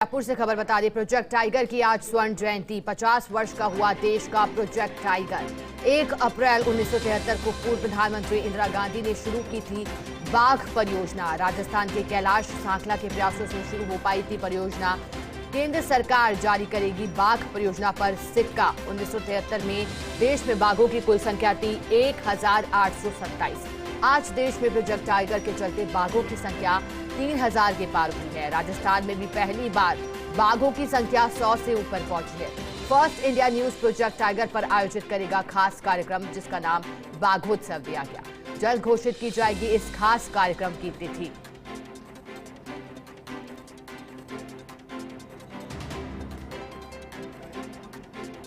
जयपुर से खबर बता दी। प्रोजेक्ट टाइगर की आज स्वर्ण जयंती। 50 वर्ष का हुआ देश का प्रोजेक्ट टाइगर। 1 अप्रैल 1973 को पूर्व प्रधानमंत्री इंदिरा गांधी ने शुरू की थी बाघ परियोजना। राजस्थान के कैलाश सांखला के प्रयासों से शुरू हो पाई थी परियोजना। केंद्र सरकार जारी करेगी बाघ परियोजना पर सिक्का। 1973 में देश में बाघों की कुल संख्या थी 1827। आज देश में प्रोजेक्ट टाइगर के चलते बाघों की संख्या 3000 के पार हुई है। राजस्थान में भी पहली बार बाघों की संख्या 100 से ऊपर पहुंची है। First India news project tiger पर आयोजित करेगा खास कार्यक्रम, जिसका नाम बाघोत्सव दिया गया। जल्द घोषित की जाएगी इस खास कार्यक्रम की तिथि।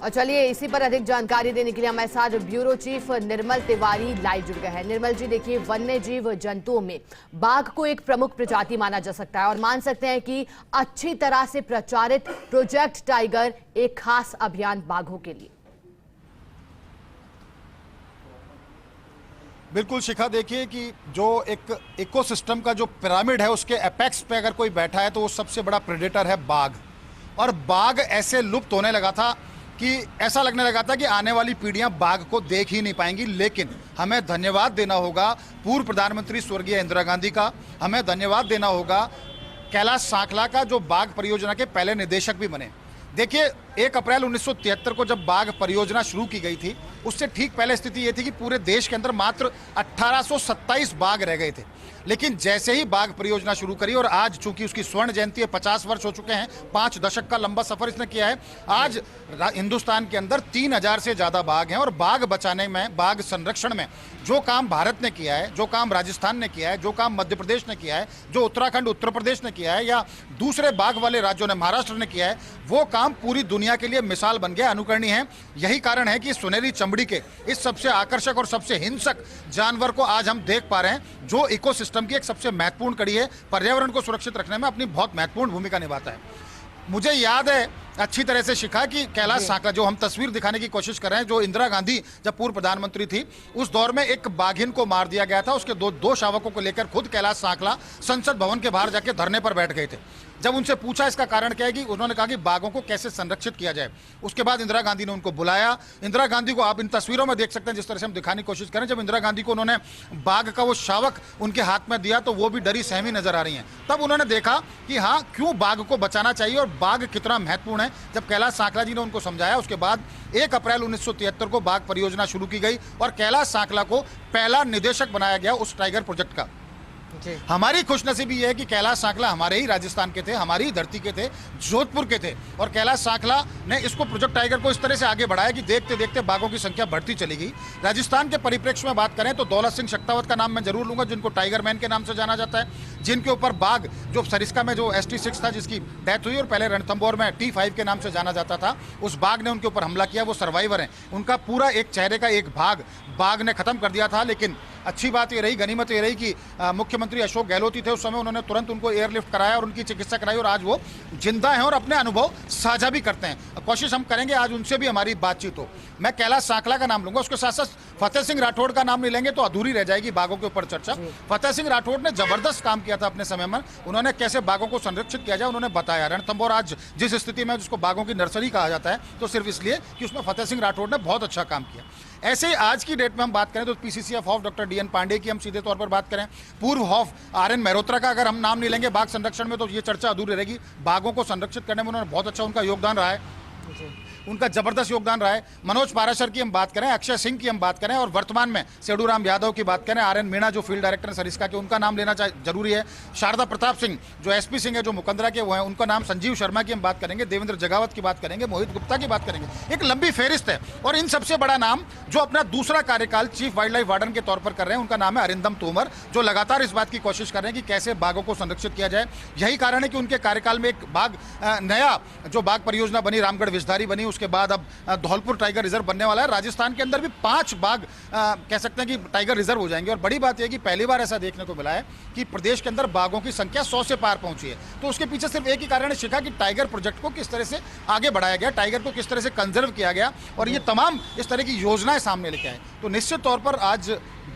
और चलिए इसी पर अधिक जानकारी देने के लिए हमारे साथ ब्यूरो चीफ निर्मल तिवारी लाइव जुड़ गए हैं। निर्मल जी, देखिए, वन्य जीव जंतुओं में बाघ को एक प्रमुख प्रजाति माना जा सकता है और मान सकते हैं कि अच्छी तरह से प्रचारित प्रोजेक्ट टाइगर एक खास अभियान बाघों के लिए। बिल्कुल शिखा, देखिए कि जो एक इकोसिस्टम का जो पिरामिड है उसके एपेक्स पे अगर कोई बैठा है तो वो सबसे बड़ा प्रेडेटर है बाघ। और बाघ ऐसे लुप्त होने लगा था कि ऐसा लगने लगा था कि आने वाली पीढ़ियां बाघ को देख ही नहीं पाएंगी। लेकिन हमें धन्यवाद देना होगा पूर्व प्रधानमंत्री स्वर्गीय इंदिरा गांधी का, हमें धन्यवाद देना होगा कैलाश सांखला का, जो बाघ परियोजना के पहले निदेशक भी बने। देखिए, 1 अप्रैल 1973 को जब बाघ परियोजना शुरू की गई थी, उससे ठीक पहले स्थिति ये थी कि पूरे देश के अंदर मात्र 1827 बाघ रह गए थे। लेकिन जैसे ही बाघ परियोजना शुरू करी और आज चूंकि उसकी स्वर्ण जयंती है, 50 वर्ष हो चुके हैं, 5 दशक का लंबा सफर इसने किया है। आज हिंदुस्तान के अंदर 3000 से ज्यादा बाघ हैं। और बाघ बचाने में, बाघ संरक्षण में जो काम भारत ने किया है, जो काम राजस्थान ने किया है, जो काम मध्य प्रदेश ने किया है, जो उत्तराखंड उत्तर प्रदेश ने किया है, या दूसरे बाघ वाले राज्यों ने, महाराष्ट्र ने किया है, वो काम पूरी दुनिया के लिए मिसाल बन गया, अनुकरणीय है। यही कारण है कि सुनहरी चमड़ी के इस सबसे आकर्षक और सबसे हिंसक जानवर को आज हम देख पा रहे हैं, जो इकोसिस्टम की एक सबसे महत्वपूर्ण कड़ी है, पर्यावरण को सुरक्षित रखने में अपनी बहुत महत्वपूर्ण भूमिका निभाता है। मुझे याद है अच्छी तरह से शिखा कि कैलाश सांखला, जो हम तस्वीर दिखाने की कोशिश कर रहे हैं, जो इंदिरा गांधी जब पूर्व प्रधानमंत्री थी उस दौर में एक बाघिन को मार दिया गया था। उसके दो शावकों को लेकर खुद कैलाश सांखला संसद भवन के बाहर जाके धरने पर बैठ गए थे। जब उनसे पूछा इसका कारण क्या है, कि उन्होंने कहा कि बाघों को कैसे संरक्षित किया जाए। उसके बाद इंदिरा गांधी ने उनको बुलाया। इंदिरा गांधी को आप इन तस्वीरों में देख सकते हैं, जिस तरह से हम दिखाने की कोशिश करें, जब इंदिरा गांधी को उन्होंने बाघ का वो शावक उनके हाथ में दिया तो वो भी डरी सहमी नजर आ रही हैं। तब उन्होंने देखा कि हाँ, क्यों बाघ को बचाना चाहिए और बाघ कितना महत्वपूर्ण है। जब कैलाश सांखला जी ने उनको समझाया, उसके बाद 1 अप्रैल 1973 को बाघ परियोजना शुरू की गई और कैलाश सांखला को पहला निदेशक बनाया गया उस टाइगर प्रोजेक्ट का। हमारी खुशनसीबी यह है कि कैलाश सांखला हमारे ही राजस्थान के थे, हमारी ही धरती के थे, जोधपुर के थे। और कैलाश सांखला ने इसको, प्रोजेक्ट टाइगर को, इस तरह से आगे बढ़ाया कि देखते देखते बाघों की संख्या बढ़ती चली गई। राजस्थान के परिप्रेक्ष्य में बात करें तो दौलत सिंह शक्तावत का नाम मैं जरूर लूंगा, जिनको टाइगर मैन के नाम से जाना जाता है, जिनके ऊपर बाघ, जो सरिस्का में जो ST6 था जिसकी डेथ हुई और पहले रणथंभौर में T5 के नाम से जाना जाता था, उस बाघ ने उनके ऊपर हमला किया। वो सर्वाइवर हैं, उनका पूरा एक चेहरे का एक भाग बाघ ने खत्म कर दिया था। लेकिन अच्छी बात ये रही, गनीमत ये रही कि मुख्यमंत्री अशोक गहलोत थे उस समय, उन्होंने तुरंत उनको एयरलिफ्ट कराया और उनकी चिकित्सा कराई और आज वो जिंदा हैं और अपने अनुभव साझा भी करते हैं। कोशिश हम करेंगे आज उनसे भी हमारी बातचीत हो। मैं कैलाश सांखला का नाम लूंगा, उसके साथ साथ फतेह सिंह राठौड़ का नाम नहीं लेंगे तो अधूरी रह जाएगी बाघों के ऊपर चर्चा। फतेह सिंह राठौड़ ने जबरदस्त काम किया था अपने समय में। उन्होंने कैसे बाघों को संरक्षित किया जाए उन्होंने बताया। रणथंभौर आज जिस स्थिति में, जिसको बाघों की नर्सरी कहा जाता है, तो सिर्फ इसलिए कि उसमें फतेह सिंह राठौड़ ने बहुत अच्छा काम किया। ऐसे ही आज की डेट में हम बात करें तो PCCF HoFF doctor DN Pandey की हम सीधे तौर पर बात करें, पूर्व हॉफ RN मेहरोत्रा का अगर हम नाम नहीं लेंगे बाघ संरक्षण में तो ये चर्चा अधूरी रहेगी। बाघों को संरक्षित करने में उन्होंने बहुत अच्छा उनका योगदान रहा है, उनका जबरदस्त योगदान रहा है। मनोज पाराशर की हम बात करें, अक्षय सिंह की हम बात करें और वर्तमान में सेडूराम यादव की बात करें, RN मीणा जो फील्ड डायरेक्टर सरिस्का के, उनका नाम लेना जरूरी है। शारदा प्रताप सिंह जो SP सिंह है, जो मुकंदरा के वो हैं, उनका नाम, संजीव शर्मा की हम बात करेंगे, देवेंद्र जगावत की बात करेंगे, मोहित गुप्ता की बात करेंगे। एक लंबी फेरिस्त है। और इन सबसे बड़ा नाम जो अपना दूसरा कार्यकाल चीफ वाइल्ड लाइफ वार्डन के तौर पर कर रहे हैं, उनका नाम है अरिंदम तोमर, जो लगातार इस बात की कोशिश कर रहे हैं कि कैसे बाघों को संरक्षित किया जाए। यही कारण है कि उनके कार्यकाल में एक बाघ, नया जो बाघ परियोजना बनी, रामगढ़ विषधारी बनी, उसके बाद अब धौलपुर टाइगर रिजर्व बनने वाला है। राजस्थान के अंदर भी 5 बाघ कह सकते हैं कि टाइगर रिजर्व हो जाएंगे। और बड़ी बात यह कि पहली बार ऐसा देखने को मिला है कि प्रदेश के अंदर बाघों की संख्या 100 से पार पहुंची है। तो उसके पीछे सिर्फ एक ही कारण है शिखा, कि टाइगर प्रोजेक्ट को किस तरह से आगे बढ़ाया गया, टाइगर को किस तरह से कंजर्व किया गया और ये तमाम इस तरह की योजनाएं सामने लेके आए। तो निश्चित तौर पर आज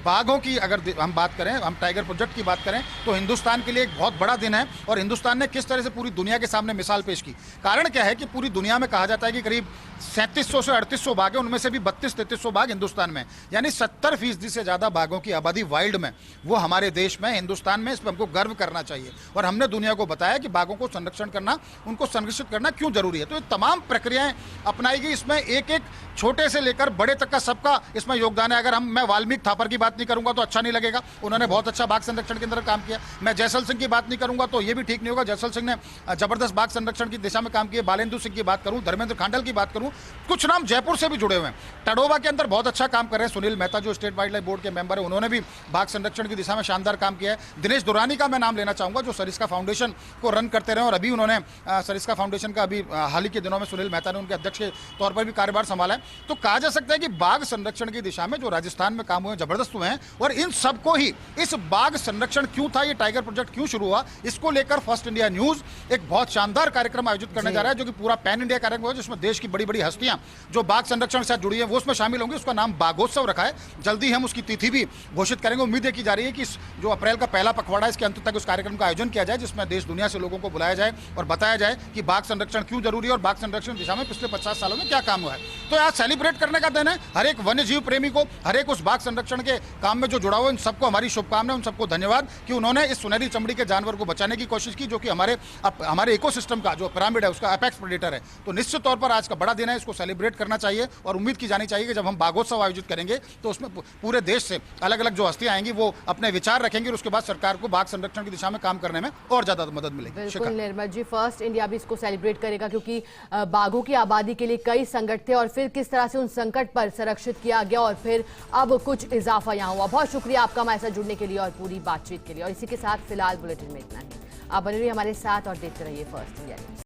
बाघों की अगर हम बात करें, हम टाइगर प्रोजेक्ट की बात करें, तो हिंदुस्तान के लिए एक बहुत बड़ा दिन है और हिंदुस्तान ने किस तरह से पूरी दुनिया के सामने मिसाल पेश की। कारण क्या है कि पूरी दुनिया में कहा जाता है कि करीब 3700 से 3800 बाघ है, उनमें से भी 32-3300 बाघ हिंदुस्तान में, यानी 70% से ज़्यादा बाघों की आबादी वाइल्ड में वो हमारे देश में, हिंदुस्तान में। इस पर हमको गर्व करना चाहिए और हमने दुनिया को बताया कि बाघों को संरक्षण करना, उनको संरक्षित करना क्यों जरूरी है। तो ये तमाम प्रक्रियाएं अपनाई गई, इसमें एक एक छोटे से लेकर बड़े तक का सबका इसमें योगदान है। अगर मैं वाल्मीकि थापर की बात नहीं करूंगा तो अच्छा नहीं लगेगा, उन्होंने बहुत अच्छा बाघ संरक्षण के अंदर काम किया। मैं जयसल सिंह की बात नहीं करूंगा तो ये भी ठीक नहीं होगा, जयसल सिंह ने जबरदस्त बाघ संरक्षण की दिशा में काम किया। बालेंदु सिंह की बात करूं, धर्मेंद्र खांडल की बात करूं, कुछ नाम जयपुर से भी जुड़े हुए हैं। टडोबा के अंदर बहुत अच्छा काम कर रहे हैं सुनील मेहता, जो स्टेट वाइल्ड लाइफ बोर्ड के मेंबर है, उन्होंने भी बाघ संरक्षण की दिशा में शानदार काम किया है। दिनेश दुरानी का मैं नाम लेना चाहूंगा, जो सरिस्का फाउंडेशन को रन करते रहे और अभी उन्होंने सरिस्का फाउंडेशन का अभी हाल ही के दिनों में सुनील मेहता ने उनके अध्यक्ष के तौर पर भी कार्यभार संभाला है। तो कहा जा सकता है कि बाघ संरक्षण की दिशा में जो राजस्थान में काम हुए जबरदस्त हुए हैं और इन सबको ही, इस बाघ संरक्षण क्यों था, ये टाइगर प्रोजेक्ट क्यों शुरू हुआ, इसको लेकर फर्स्ट इंडिया न्यूज एक बहुत शानदार कार्यक्रम आयोजित करने जा रहा है, जो कि पूरा पैन इंडिया कार्यक्रम है, जिसमें देश की बड़ी बड़ी हस्तियां जो बाघ संरक्षण के साथ जुड़ी है वो उसमें शामिल होंगी। उसका नाम बाघोत्सव रखा है, जल्दी हम उसकी तिथि भी घोषित करेंगे। उम्मीद की जा रही है कि जो अप्रैल का पहला पखवाड़ा है, इसके अंत तक उस कार्यक्रम का आयोजन किया जाए, जिसमें देश दुनिया से लोगों को बुलाया जाए और बताया जाए कि बाघ संरक्षण क्यों जरूरी है और बाघ संरक्षण दिशा में पिछले 50 सालों में क्या काम हुआ है। तो आज सेलिब्रेट करने का दिन है। हर एक वन्य जीव प्रेमी को, हर एक उस बाघ संरक्षण के काम में जो जुड़ा हुआ, उन सबको हमारी शुभकामनाएं, उन सबको धन्यवाद कि उन्होंने इस सुनहरी चमड़ी के जानवर को बचाने की कोशिश की, जो कि हमारे इकोसिस्टम का जो पिरामिड है उसका अपेक्स प्रेडेटर है। तो निश्चित तौर पर आज का बड़ा दिन है, इसको सेलिब्रेट करना चाहिए और उम्मीद की जानी चाहिए कि जब हम बाघोत्सव आयोजित करेंगे तो उसमें पूरे देश से अलग अलग जो हस्तियां आएंगी वो अपने विचार रखेंगे और उसके बाद सरकार को बाघ संरक्षण की दिशा में काम करने में और ज्यादा मदद मिलेगी। बिल्कुल निर्मल जी, फर्स्ट इंडिया भी इसको सेलिब्रेट करेगा क्योंकि बाघों की आबादी के लिए कई संकट थे और फिर किस तरह से उन संकट पर संरक्षित किया गया और फिर अब कुछ इजाफा यहाँ हुआ। बहुत शुक्रिया आपका हमारे साथ जुड़ने के लिए और पूरी बातचीत के लिए। और इसी के साथ फिलहाल बुलेटिन में इतना ही। आप बने रहिए हमारे साथ और देखते रहिए फर्स्ट इंडिया न्यूज।